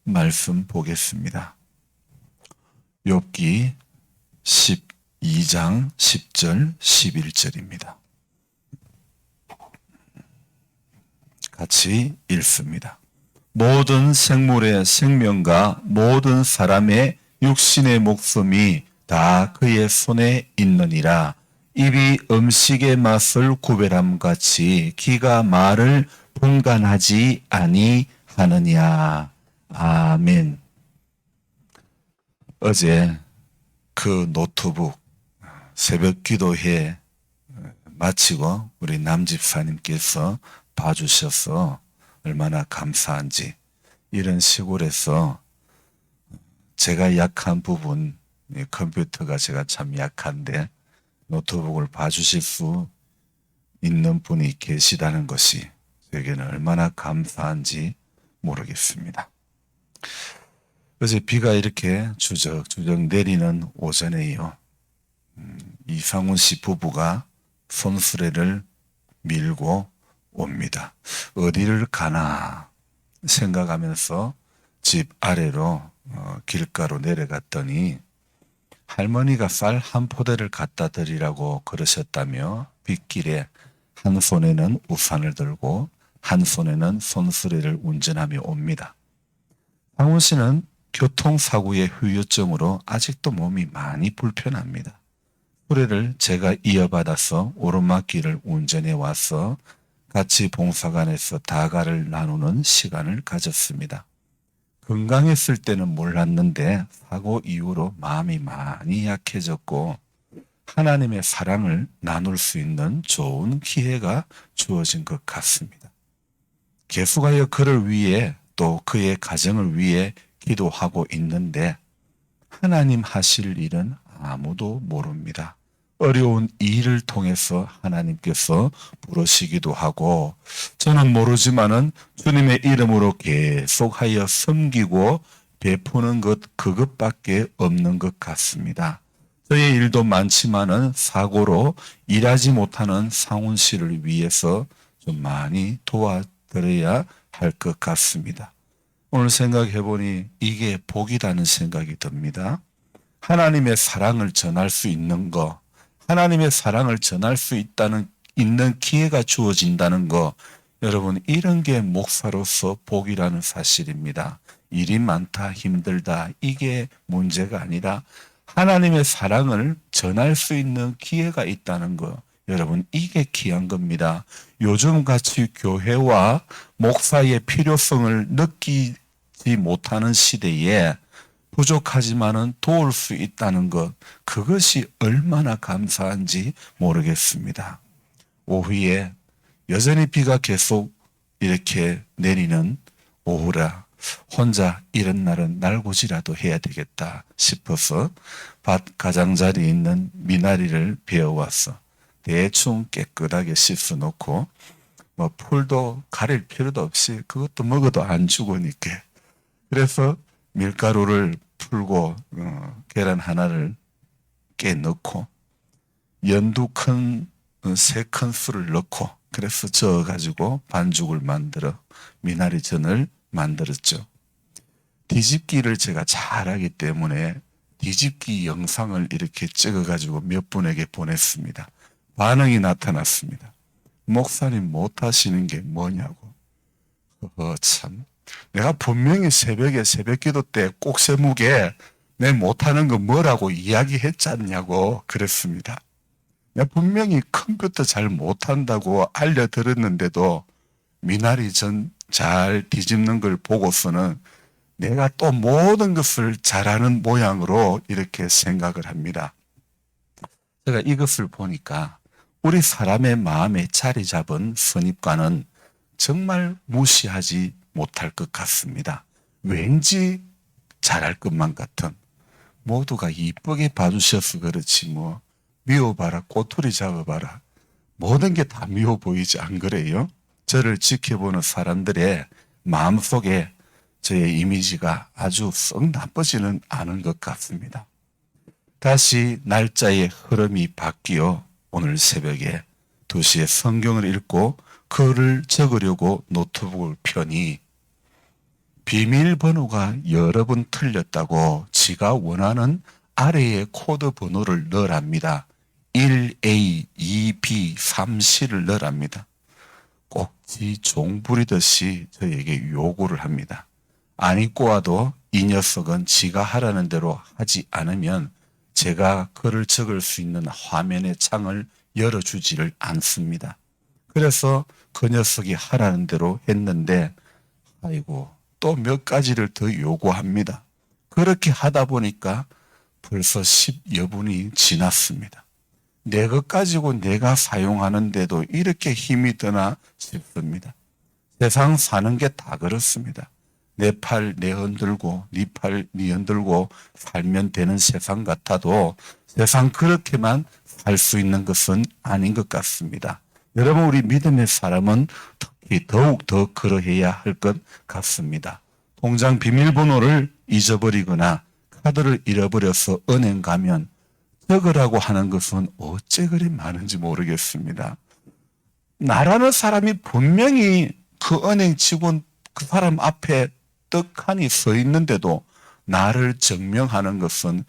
말씀 보겠습니다. 욥기 12장 10절 11절입니다. 같이 읽습니다. 모든 생물의 생명과 모든 사람의 육신의 목숨이 다 그의 손에 있느니라. 입이 음식의 맛을 구별함 같이 기가 말을 분간하지 아니하느냐. 아멘. 어제 그 노트북 새벽 기도회 마치고 우리 남집사님께서 봐주셔서 얼마나 감사한지, 이런 시골에서 제가 약한 부분, 컴퓨터가 제가 참 약한데 노트북을 봐주실 수 있는 분이 계시다는 것이 저에게는 얼마나 감사한지 모르겠습니다. 어제 비가 이렇게 주적주적 내리는 오전에요, 이상훈 씨 부부가 손수레를 밀고 옵니다. 어디를 가나 생각하면서 집 아래로 길가로 내려갔더니 할머니가 쌀 한 포대를 갖다 드리라고 그러셨다며 빗길에 한 손에는 우산을 들고 한 손에는 손수레를 운전하며 옵니다. 상훈 씨는 교통사고의 후유증으로 아직도 몸이 많이 불편합니다. 수레를 제가 이어받아서 오르막길을 운전해 와서 같이 봉사관에서 다가를 나누는 시간을 가졌습니다. 건강했을 때는 몰랐는데 사고 이후로 마음이 많이 약해졌고 하나님의 사랑을 나눌 수 있는 좋은 기회가 주어진 것 같습니다. 계속하여 그를 위해 또 그의 가정을 위해 기도하고 있는데 하나님 하실 일은 아무도 모릅니다. 어려운 일을 통해서 하나님께서 부르시기도 하고 저는 모르지만은 주님의 이름으로 계속하여 섬기고 베푸는 것, 그것밖에 없는 것 같습니다. 저의 일도 많지만은 사고로 일하지 못하는 상훈 씨를 위해서 좀 많이 도와드려야 할 것 같습니다. 오늘 생각해 보니 이게 복이라는 생각이 듭니다. 하나님의 사랑을 전할 수 있는 거, 하나님의 사랑을 전할 수 있는 기회가 주어진다는 거, 여러분 이런 게 목사로서 복이라는 사실입니다. 일이 많다, 힘들다, 이게 문제가 아니라 하나님의 사랑을 전할 수 있는 기회가 있다는 거, 여러분 이게 귀한 겁니다. 요즘같이 교회와 목사의 필요성을 느끼지 못하는 시대에 부족하지만은 도울 수 있다는 것, 그것이 얼마나 감사한지 모르겠습니다. 오후에 여전히 비가 계속 이렇게 내리는 오후라 혼자 이런 날은 날고지라도 해야 되겠다 싶어서 밭 가장자리에 있는 미나리를 베어왔어 대충 깨끗하게 씻어놓고 풀도 가릴 필요도 없이 그것도 먹어도 안 죽으니까, 그래서 밀가루를 풀고 계란 하나를 깨 넣고 연두 세 큰술을 넣고 그래서 저어가지고 반죽을 만들어 미나리전을 만들었죠. 뒤집기를 제가 잘하기 때문에 뒤집기 영상을 이렇게 찍어가지고 몇 분에게 보냈습니다. 반응이 나타났습니다. 목사님 못하시는 게 뭐냐고. 참. 내가 분명히 새벽에 새벽기도 때 꼭새무게 내 못하는 거 뭐라고 이야기했지 않냐고 그랬습니다. 내가 분명히 컴퓨터 잘 못한다고 알려드렸는데도 미나리 전 잘 뒤집는 걸 보고서는 내가 또 모든 것을 잘하는 모양으로 이렇게 생각을 합니다. 제가 이것을 보니까 우리 사람의 마음에 자리 잡은 선입관은 정말 무시하지 못할 것 같습니다. 왠지 잘할 것만 같은, 모두가 이쁘게 봐주셔서 그렇지 미워봐라, 꼬투리 잡아봐라, 모든 게 다 미워 보이지 안 그래요? 저를 지켜보는 사람들의 마음속에 저의 이미지가 아주 썩 나쁘지는 않은 것 같습니다. 다시 날짜의 흐름이 바뀌어 오늘 새벽에 2시에 성경을 읽고 글을 적으려고 노트북을 펴니 비밀번호가 여러 번 틀렸다고 지가 원하는 아래의 코드 번호를 넣으랍니다. 1A, 2B, 3C를 넣으랍니다. 꼭지 종 부리듯이 저에게 요구를 합니다. 아니 꼬아도 이 녀석은 지가 하라는 대로 하지 않으면 제가 글을 적을 수 있는 화면의 창을 열어주지를 않습니다. 그래서 그 녀석이 하라는 대로 했는데 아이고 또 몇 가지를 더 요구합니다. 그렇게 하다 보니까 벌써 10여 분이 지났습니다. 내 것 가지고 내가 사용하는데도 이렇게 힘이 드나 싶습니다. 세상 사는 게 다 그렇습니다. 내 팔 내 흔들고 네 팔 네 흔들고 살면 되는 세상 같아도 세상 그렇게만 살 수 있는 것은 아닌 것 같습니다. 여러분 우리 믿음의 사람은 특히 더욱 더 그러해야 할 것 같습니다. 통장 비밀번호를 잊어버리거나 카드를 잃어버려서 은행 가면 적으라고 하는 것은 어째 그리 많은지 모르겠습니다. 나라는 사람이 분명히 그 은행 직원 그 사람 앞에 떡하니 서 있는데도 나를 증명하는 것은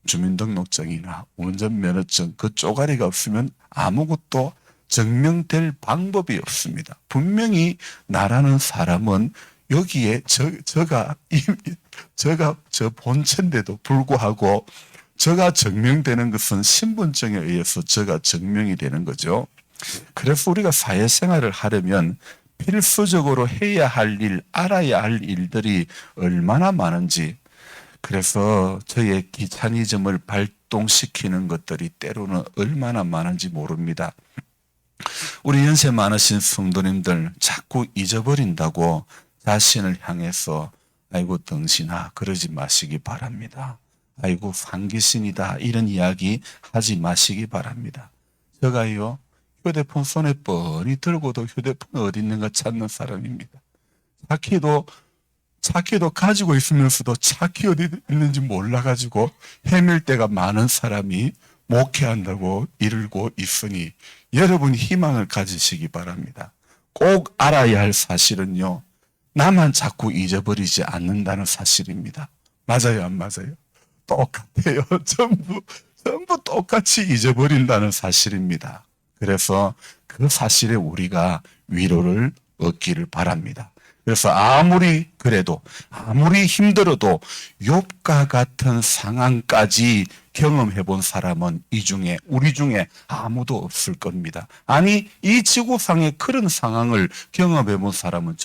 주민등록증이나 운전면허증 그 쪼가리가 없으면 아무것도 증명될 방법이 없습니다. 분명히 나라는 사람은 여기에 저가 저 본체인데도 불구하고 저가 증명되는 것은 신분증에 의해서 저가 증명이 되는 거죠. 그래서 우리가 사회생활을 하려면 필수적으로 해야 할 일, 알아야 할 일들이 얼마나 많은지, 그래서 저의 귀차니즘을 발동시키는 것들이 때로는 얼마나 많은지 모릅니다. 우리 연세 많으신 성도님들 자꾸 잊어버린다고 자신을 향해서 아이고 덩신아 그러지 마시기 바랍니다. 아이고 상기신이다 이런 이야기 하지 마시기 바랍니다. 제가요 휴대폰 손에 뻔히 들고도 휴대폰 어디 있는가 찾는 사람입니다. 차키도 가지고 있으면서도 차키 어디 있는지 몰라가지고 헤맬 때가 많은 사람이 목회한다고 이르고 있으니 여러분 희망을 가지시기 바랍니다. 꼭 알아야 할 사실은요. 나만 자꾸 잊어버리지 않는다는 사실입니다. 맞아요, 안 맞아요? 똑같아요. 전부 똑같이 잊어버린다는 사실입니다. 그래서 그 사실에 우리가 위로를 얻기를 바랍니다. 그래서 아무리 그래도 아무리 힘들어도 욥과 같은 상황까지 경험해 본 사람은 우리 중에 아무도 없을 겁니다. 아니 이 지구상에 그런 상황을 경험해 본 사람은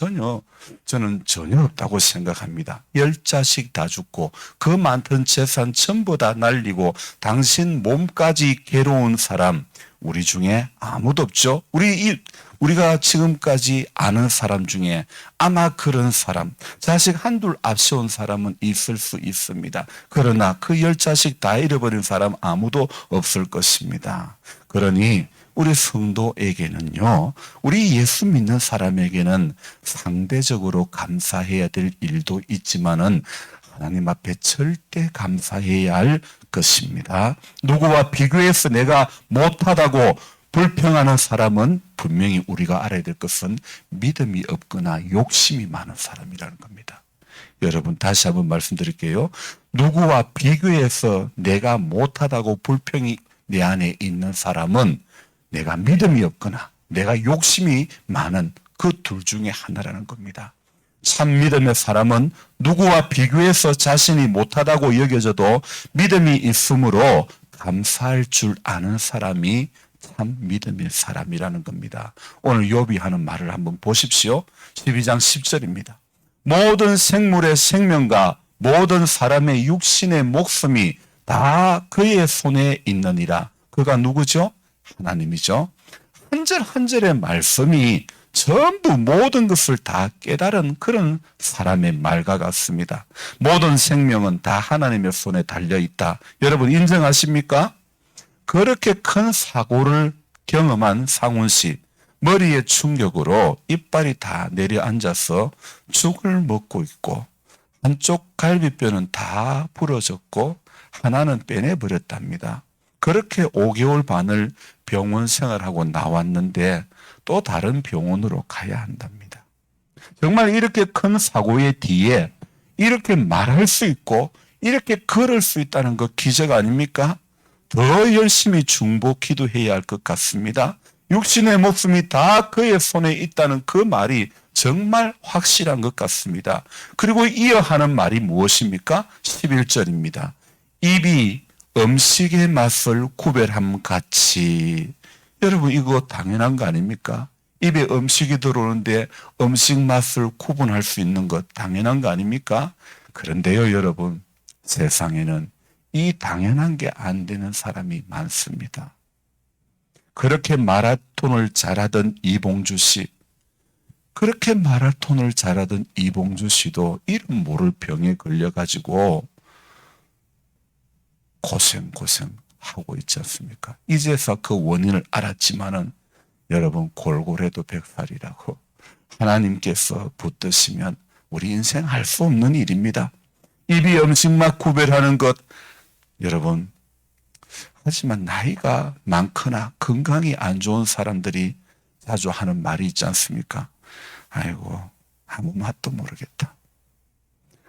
저는 전혀 없다고 생각합니다. 10자식 다 죽고 그 많던 재산 전부 다 날리고 당신 몸까지 괴로운 사람 우리 중에 아무도 없죠. 우리가 지금까지 아는 사람 중에 아마 그런 사람, 자식 한둘 앞세운 사람은 있을 수 있습니다. 그러나 그 10자식 다 잃어버린 사람 아무도 없을 것입니다. 그러니 우리 성도에게는요, 우리 예수 믿는 사람에게는 상대적으로 감사해야 될 일도 있지만은 하나님 앞에 절대 감사해야 할 것입니다. 누구와 비교해서 내가 못하다고 불평하는 사람은 분명히 우리가 알아야 될 것은 믿음이 없거나 욕심이 많은 사람이라는 겁니다. 여러분 다시 한번 말씀드릴게요. 누구와 비교해서 내가 못하다고 불평이 내 안에 있는 사람은 내가 믿음이 없거나 내가 욕심이 많은 그 둘 중에 하나라는 겁니다. 참 믿음의 사람은 누구와 비교해서 자신이 못하다고 여겨져도 믿음이 있으므로 감사할 줄 아는 사람이 참 믿음의 사람이라는 겁니다. 오늘 욥이 하는 말을 한번 보십시오. 12장 10절입니다. 모든 생물의 생명과 모든 사람의 육신의 목숨이 다 그의 손에 있느니라. 그가 누구죠? 하나님이죠. 한 절 한 절의 말씀이 전부 모든 것을 다 깨달은 그런 사람의 말과 같습니다. 모든 생명은 다 하나님의 손에 달려있다. 여러분 인정하십니까? 그렇게 큰 사고를 경험한 상훈 씨, 머리의 충격으로 이빨이 다 내려앉아서 죽을 먹고 있고 한쪽 갈비뼈는 다 부러졌고 하나는 빼내버렸답니다. 그렇게 5개월 반을 병원 생활하고 나왔는데 또 다른 병원으로 가야 한답니다. 정말 이렇게 큰 사고의 뒤에 이렇게 말할 수 있고 이렇게 걸을 수 있다는 것 기적 아닙니까? 더 열심히 중보 기도해야 할 것 같습니다. 육신의 목숨이 다 그의 손에 있다는 그 말이 정말 확실한 것 같습니다. 그리고 이어하는 말이 무엇입니까? 11절입니다. 입이 음식의 맛을 구별함 같이. 여러분 이거 당연한 거 아닙니까? 입에 음식이 들어오는데 음식 맛을 구분할 수 있는 것 당연한 거 아닙니까? 그런데요 여러분, 세상에는 이 당연한 게 안 되는 사람이 많습니다. 그렇게 마라톤을 잘하던 이봉주 씨, 그렇게 마라톤을 잘하던 이봉주 씨도 이름 모를 병에 걸려가지고 고생하고 있지 않습니까? 이제서 그 원인을 알았지만은 여러분 골골해도 100살이라고 하나님께서 붙드시면 우리 인생 할 수 없는 일입니다. 입이 음식맛 구별하는 것, 여러분, 하지만 나이가 많거나 건강이 안 좋은 사람들이 자주 하는 말이 있지 않습니까? 아이고 아무 맛도 모르겠다.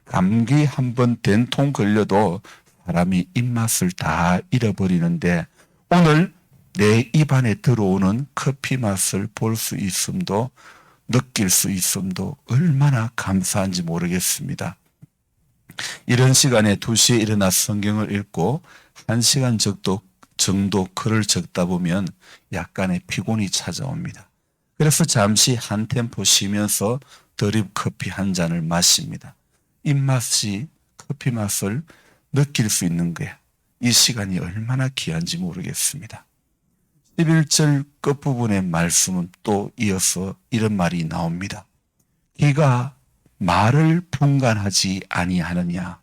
감기 한번 된통 걸려도 사람이 입맛을 다 잃어버리는데 오늘 내 입안에 들어오는 커피 맛을 볼 수 있음도 느낄 수 있음도 얼마나 감사한지 모르겠습니다. 이런 시간에 2시에 일어나 성경을 읽고 1시간 정도 글을 적다 보면 약간의 피곤이 찾아옵니다. 그래서 잠시 한 템포 쉬면서 드립 커피 한 잔을 마십니다. 입맛이 커피 맛을 느낄 수 있는 거야. 이 시간이 얼마나 귀한지 모르겠습니다. 11절 끝부분의 말씀은 또 이어서 이런 말이 나옵니다. 귀가 말을 분간하지 아니하느냐.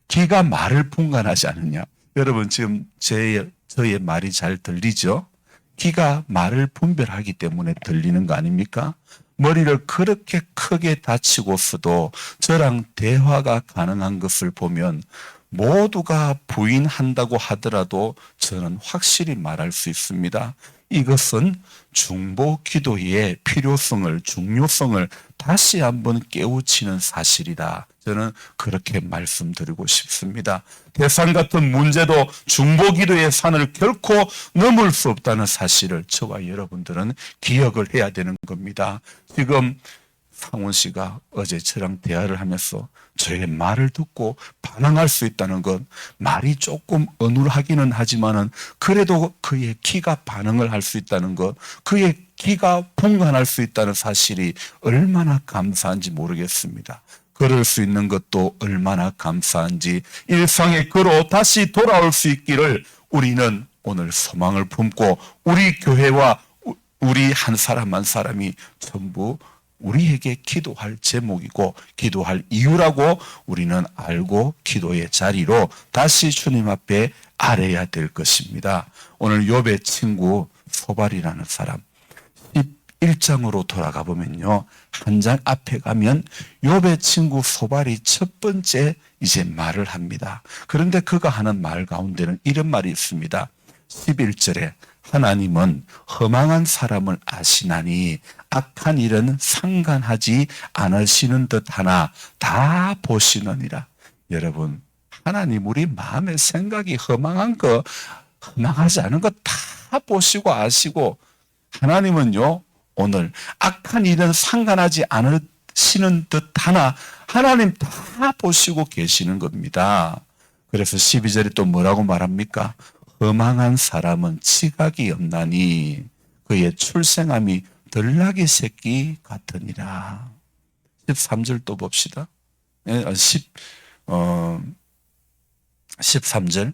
귀가 말을 분간하지 않느냐. 여러분 지금 저의 말이 잘 들리죠? 귀가 말을 분별하기 때문에 들리는 거 아닙니까? 머리를 그렇게 크게 다치고서도 저랑 대화가 가능한 것을 보면 모두가 부인한다고 하더라도 저는 확실히 말할 수 있습니다. 이것은 중보 기도의 필요성을, 중요성을 다시 한번 깨우치는 사실이다. 저는 그렇게 말씀드리고 싶습니다. 대산 같은 문제도 중보 기도의 산을 결코 넘을 수 없다는 사실을 저와 여러분들은 기억을 해야 되는 겁니다. 지금 상원 씨가 어제 저랑 대화를 하면서 저의 말을 듣고 반항할 수 있다는 것, 말이 조금 어눌하기는 하지만은 그래도 그의 귀가 반응을 할 수 있다는 것, 그의 귀가 분간할 수 있다는 사실이 얼마나 감사한지 모르겠습니다. 그럴 수 있는 것도 얼마나 감사한지 일상의 그로 다시 돌아올 수 있기를 우리는 오늘 소망을 품고 우리 교회와 우리 한 사람 한 사람이 전부 우리에게 기도할 제목이고 기도할 이유라고 우리는 알고 기도의 자리로 다시 주님 앞에 아뢰야 될 것입니다. 오늘 욥의 친구 소발이라는 사람 11장으로 돌아가 보면요. 한 장 앞에 가면 욥의 친구 소발이 첫 번째 이제 말을 합니다. 그런데 그가 하는 말 가운데는 이런 말이 있습니다. 11절에 하나님은 허망한 사람을 아시나니 악한 일은 상관하지 않으시는 듯하나 다 보시느니라. 여러분, 하나님 우리 마음의 생각이 허망하지 않은 거 다 보시고 아시고 하나님은요 오늘 악한 일은 상관하지 않으시는 듯하나 하나님 다 보시고 계시는 겁니다. 그래서 12절에 또 뭐라고 말합니까? 허망한 사람은 지각이 없나니 그의 출생함이 들나귀 새끼 같으니라. 13절 또 봅시다. 13절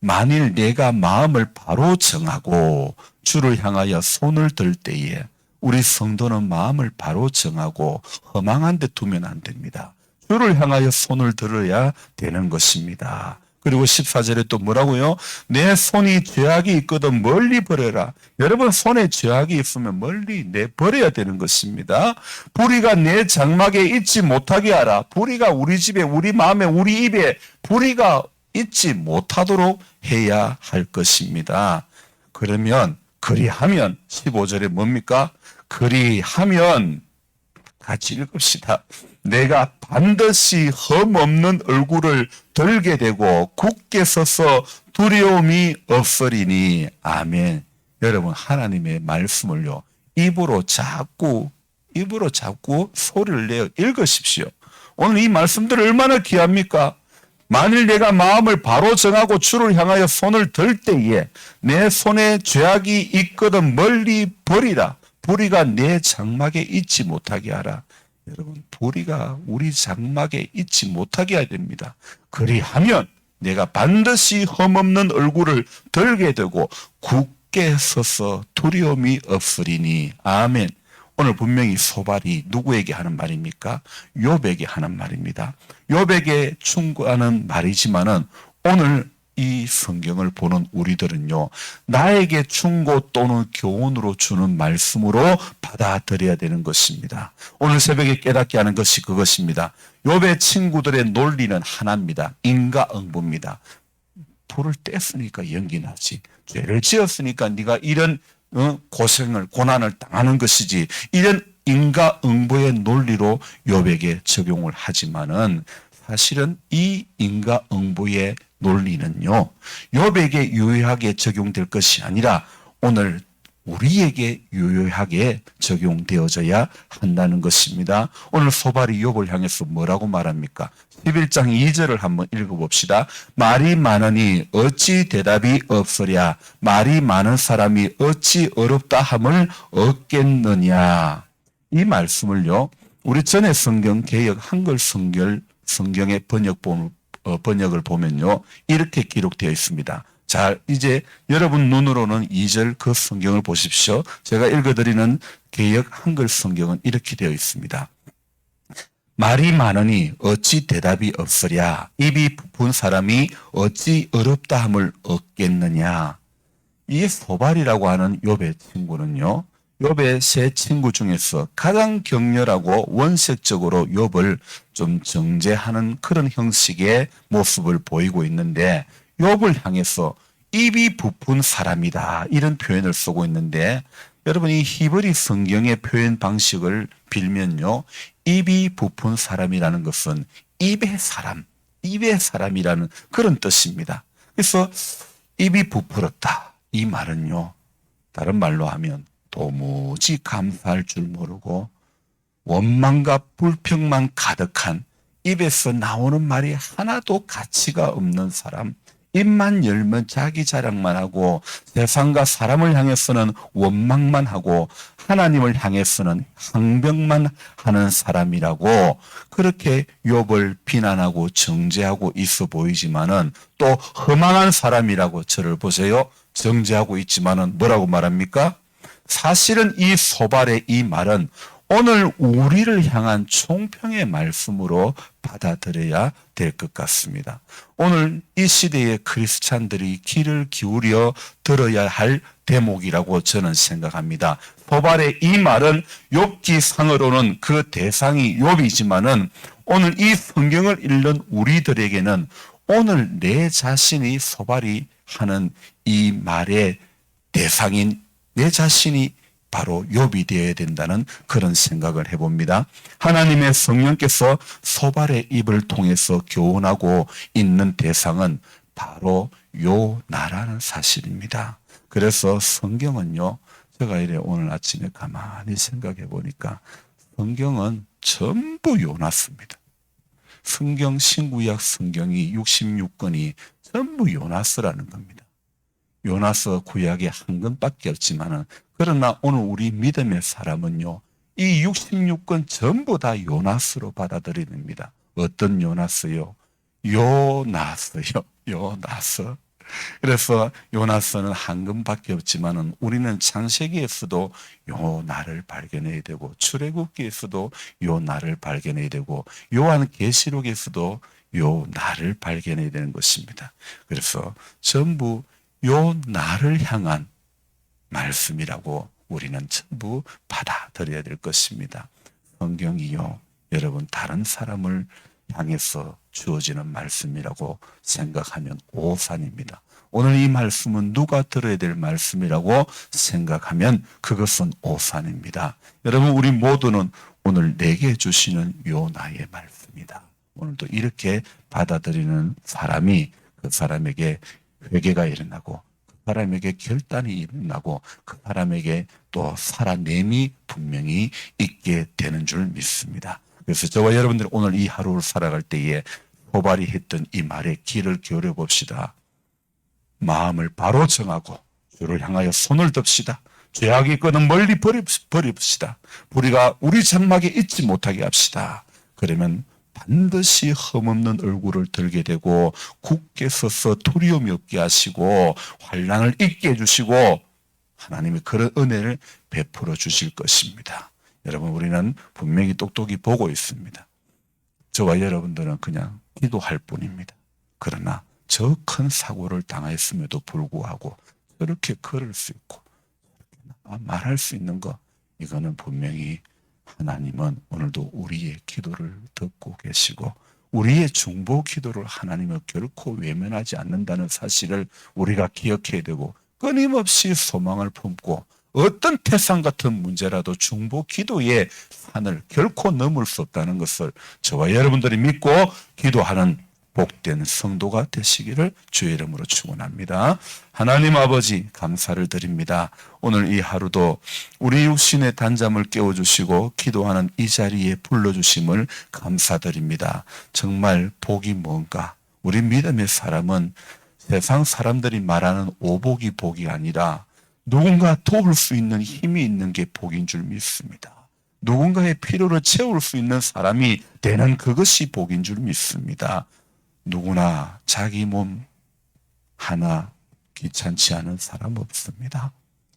만일 내가 마음을 바로 정하고 주를 향하여 손을 들 때에 우리 성도는 마음을 바로 정하고 허망한 데 두면 안 됩니다. 주를 향하여 손을 들어야 되는 것입니다. 그리고 14절에 또 뭐라고요? 내 손이 죄악이 있거든 멀리 버려라. 여러분 손에 죄악이 있으면 멀리 내버려야 되는 것입니다. 불의가 내 장막에 있지 못하게 하라. 불의가 우리 집에 우리 마음에 우리 입에 불의가 있지 못하도록 해야 할 것입니다. 그러면 그리하면 15절에 뭡니까? 그리하면 같이 읽읍시다. 내가 반드시 흠없는 얼굴을 들게 되고 굳게 서서 두려움이 없으리니. 아멘. 여러분, 하나님의 말씀을요, 입으로 자꾸 소리를 내어 읽으십시오. 오늘 이 말씀들 얼마나 귀합니까? 만일 내가 마음을 바로 정하고 주를 향하여 손을 들 때에 내 손에 죄악이 있거든 멀리 버리라. 불의가 내 장막에 있지 못하게 하라. 여러분, 불의가 우리 장막에 있지 못하게 해야 됩니다. 그리하면 내가 반드시 흠없는 얼굴을 들게 되고 굳게 서서 두려움이 없으리니. 아멘. 오늘 분명히 소발이 누구에게 하는 말입니까? 욥에게 하는 말입니다. 욥에게 충고하는 말이지만은 오늘 이 성경을 보는 우리들은요, 나에게 충고 또는 교훈으로 주는 말씀으로 받아들여야 되는 것입니다. 오늘 새벽에 깨닫게 하는 것이 그것입니다. 욥의 친구들의 논리는 하나입니다. 인과응보입니다. 불을 뗐으니까 연기 나지. 죄를 지었으니까 네가 이런 고난을 당하는 것이지. 이런 인과응보의 논리로 욥에게 적용을 하지만은 사실은 이 인과응보의 논리는요, 욥에게 유효하게 적용될 것이 아니라 오늘 우리에게 유효하게 적용되어져야 한다는 것입니다. 오늘 소발이 욥을 향해서 뭐라고 말합니까? 11장 2절을 한번 읽어봅시다. 말이 많으니 어찌 대답이 없으랴. 말이 많은 사람이 어찌 어렵다 함을 얻겠느냐. 이 말씀을요, 우리 전에 성경 개역 한글 성경의 번역을 보면요, 이렇게 기록되어 있습니다. 자, 이제 여러분 눈으로는 2절 그 성경을 보십시오. 제가 읽어드리는 개역 한글 성경은 이렇게 되어 있습니다. 말이 많으니 어찌 대답이 없으랴. 입이 부푼 사람이 어찌 어렵다 함을 얻겠느냐. 이 소발이라고 하는 욥의 친구는요, 욥의 세 친구 중에서 가장 격렬하고 원색적으로 욥을 좀 정죄하는 그런 형식의 모습을 보이고 있는데, 욥을 향해서 입이 부푼 사람이다, 이런 표현을 쓰고 있는데, 여러분 이 히브리 성경의 표현 방식을 빌면요, 입이 부푼 사람이라는 것은 입의 사람이라는 그런 뜻입니다. 그래서 입이 부풀었다, 이 말은요, 다른 말로 하면 도무지 감사할 줄 모르고 원망과 불평만 가득한, 입에서 나오는 말이 하나도 가치가 없는 사람, 입만 열면 자기 자랑만 하고 세상과 사람을 향해서는 원망만 하고 하나님을 향해서는 항변만 하는 사람이라고 그렇게 욥을 비난하고 정죄하고 있어 보이지만은 또 허망한 사람이라고 저를 보세요. 정죄하고 있지만은 뭐라고 말합니까? 사실은 이 소발의 이 말은 오늘 우리를 향한 총평의 말씀으로 받아들여야 될 것 같습니다. 오늘 이 시대의 크리스찬들이 귀를 기울여 들어야 할 대목이라고 저는 생각합니다. 소발의 이 말은 욥기상으로는 그 대상이 욥이지만은 오늘 이 성경을 읽는 우리들에게는 오늘 내 자신이 소발이 하는 이 말의 대상인 내 자신이 바로 욥이 되어야 된다는 그런 생각을 해봅니다. 하나님의 성령께서 소발의 입을 통해서 교훈하고 있는 대상은 바로 요나라는 사실입니다. 그래서 성경은요, 제가 이래 오늘 아침에 가만히 생각해 보니까 성경은 전부 요나스입니다. 성경 신구약 성경이 66권이 전부 요나스라는 겁니다. 요나스 구약에 한 권밖에 없지만은, 그러나 오늘 우리 믿음의 사람은요, 이 66권 전부 다 요나스로 받아들입니다. 어떤 요나스요? 요나스요. 요나스. 그래서 요나스는 한 권밖에 없지만은 우리는 창세기에서도 요나를 발견해야 되고, 출애굽기에서도 요나를 발견해야 되고, 요한계시록에서도 요나를 발견해야 되는 것입니다. 그래서 전부 요 나를 향한 말씀이라고 우리는 전부 받아들여야 될 것입니다. 성경이요, 여러분 다른 사람을 향해서 주어지는 말씀이라고 생각하면 오산입니다. 오늘 이 말씀은 누가 들어야 될 말씀이라고 생각하면 그것은 오산입니다. 여러분 우리 모두는 오늘 내게 주시는 요 나의 말씀이다. 오늘도 이렇게 받아들이는 사람이 그 사람에게 회개가 일어나고 그 사람에게 결단이 일어나고 그 사람에게 또 살아냄이 분명히 있게 되는 줄 믿습니다. 그래서 저와 여러분들이 오늘 이 하루를 살아갈 때에 호발이 했던 이 말에 귀를 기울여 봅시다. 마음을 바로 정하고 주를 향하여 손을 듭시다. 죄악의 끈은 멀리 버립시다. 우리가 우리 장막에 잊지 못하게 합시다. 그러면 반드시 흠없는 얼굴을 들게 되고 굳게 서서 두려움이 없게 하시고 환난을 잊게 해주시고 하나님이 그런 은혜를 베풀어 주실 것입니다. 여러분, 우리는 분명히 똑똑히 보고 있습니다. 저와 여러분들은 그냥 기도할 뿐입니다. 그러나 저 큰 사고를 당했음에도 불구하고 저렇게 걸을 수 있고 말할 수 있는 것, 이거는 분명히 하나님은 오늘도 우리의 기도를 듣고 계시고 우리의 중보 기도를 하나님은 결코 외면하지 않는다는 사실을 우리가 기억해야 되고 끊임없이 소망을 품고 어떤 태산 같은 문제라도 중보 기도의 산을 결코 넘을 수 없다는 것을 저와 여러분들이 믿고 기도하는 복된 성도가 되시기를 주의 이름으로 축원합니다. 하나님 아버지 감사를 드립니다. 오늘 이 하루도 우리 육신의 단잠을 깨워주시고 기도하는 이 자리에 불러주심을 감사드립니다. 정말 복이 뭔가? 우리 믿음의 사람은 세상 사람들이 말하는 오복이 복이 아니라 누군가 도울 수 있는 힘이 있는 게 복인 줄 믿습니다. 누군가의 필요를 채울 수 있는 사람이 되는 그것이 복인 줄 믿습니다. 누구나 자기 몸 하나 귀찮지 않은 사람 없습니다.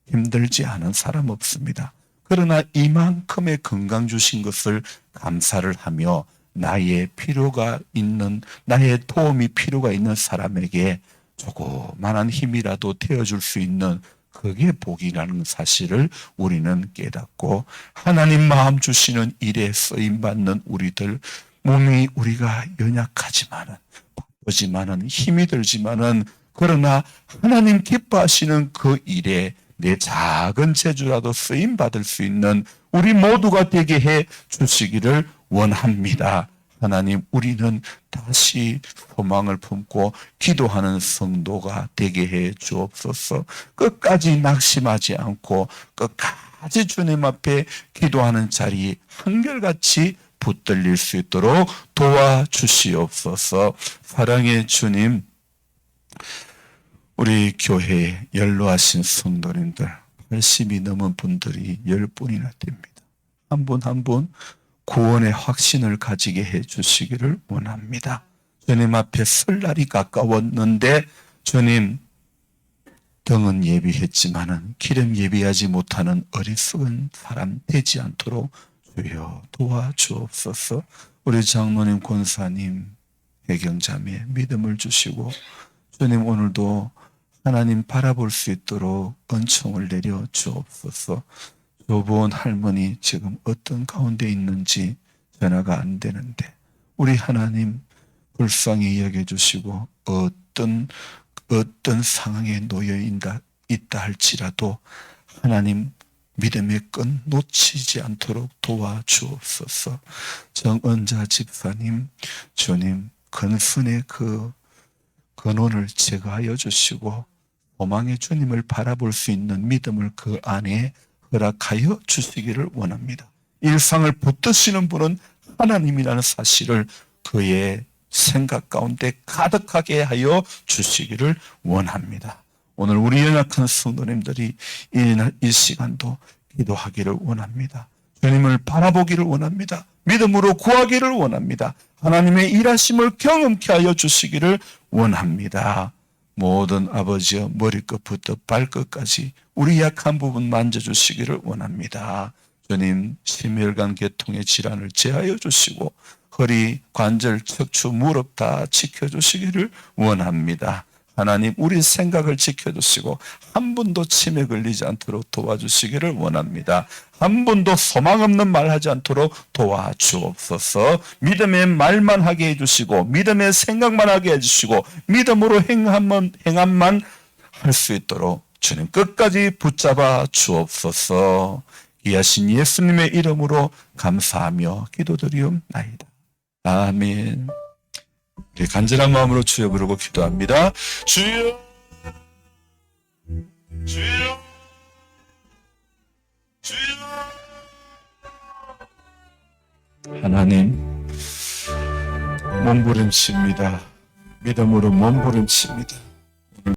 힘들지 않은 사람 없습니다. 그러나 이만큼의 건강 주신 것을 감사를 하며 나의 필요가 있는, 나의 도움이 필요가 있는 사람에게 조그만한 힘이라도 되어줄 수 있는 그게 복이라는 사실을 우리는 깨닫고 하나님 마음 주시는 일에 쓰임받는 우리들, 몸이 우리가 연약하지만은 바쁘지만은 힘이 들지만은 그러나 하나님 기뻐하시는 그 일에 내 작은 재주라도 쓰임 받을 수 있는 우리 모두가 되게 해 주시기를 원합니다. 하나님, 우리는 다시 소망을 품고 기도하는 성도가 되게 해 주옵소서. 끝까지 낙심하지 않고 끝까지 주님 앞에 기도하는 자리에 한결같이 붙들릴 수 있도록 도와주시옵소서. 사랑의 주님, 우리 교회에 연로하신 성도님들 80이 넘은 분들이 10분이나 됩니다. 한 분 한 분 구원의 확신을 가지게 해주시기를 원합니다. 주님 앞에 설 날이 가까웠는데 주님, 등은 예비했지만은 기름 예비하지 못하는 어리석은 사람 되지 않도록 주여 도와주옵소서. 우리 장로님, 권사님, 해경자매 믿음을 주시고 주님, 오늘도 하나님 바라볼 수 있도록 은총을 내려 주옵소서. 조보원 할머니 지금 어떤 가운데 있는지 전화가 안 되는데 우리 하나님 불쌍히 여겨주시고 어떤 상황에 놓여 있다 할지라도 하나님 믿음의 끈 놓치지 않도록 도와주옵소서. 정은자 집사님, 주님 근순의 그 근원을 제거하여 주시고 소망의 주님을 바라볼 수 있는 믿음을 그 안에 허락하여 주시기를 원합니다. 일상을 붙드시는 분은 하나님이라는 사실을 그의 생각 가운데 가득하게 하여 주시기를 원합니다. 오늘 우리 연약한 성도님들이 이 시간도 기도하기를 원합니다. 주님을 바라보기를 원합니다. 믿음으로 구하기를 원합니다. 하나님의 일하심을 경험케 하여 주시기를 원합니다. 모든 아버지여 머리끝부터 발끝까지 우리 약한 부분 만져주시기를 원합니다. 주님, 심혈관 계통의 질환을 제하여 주시고 허리, 관절, 척추, 무릎 다 지켜주시기를 원합니다. 하나님, 우리 생각을 지켜주시고 한 분도 치매 걸리지 않도록 도와주시기를 원합니다. 한 분도 소망 없는 말 하지 않도록 도와주옵소서. 믿음의 말만 하게 해주시고 믿음의 생각만 하게 해주시고 믿음으로 행함만 할 수 있도록 주님 끝까지 붙잡아 주옵소서. 귀하신 예수님의 이름으로 감사하며 기도드리옵나이다. 아멘. 우리 간절한 마음으로 주여 부르고 기도합니다. 주여, 주여, 주여. 하나님, 몸부림칩니다. 믿음으로 몸부림칩니다.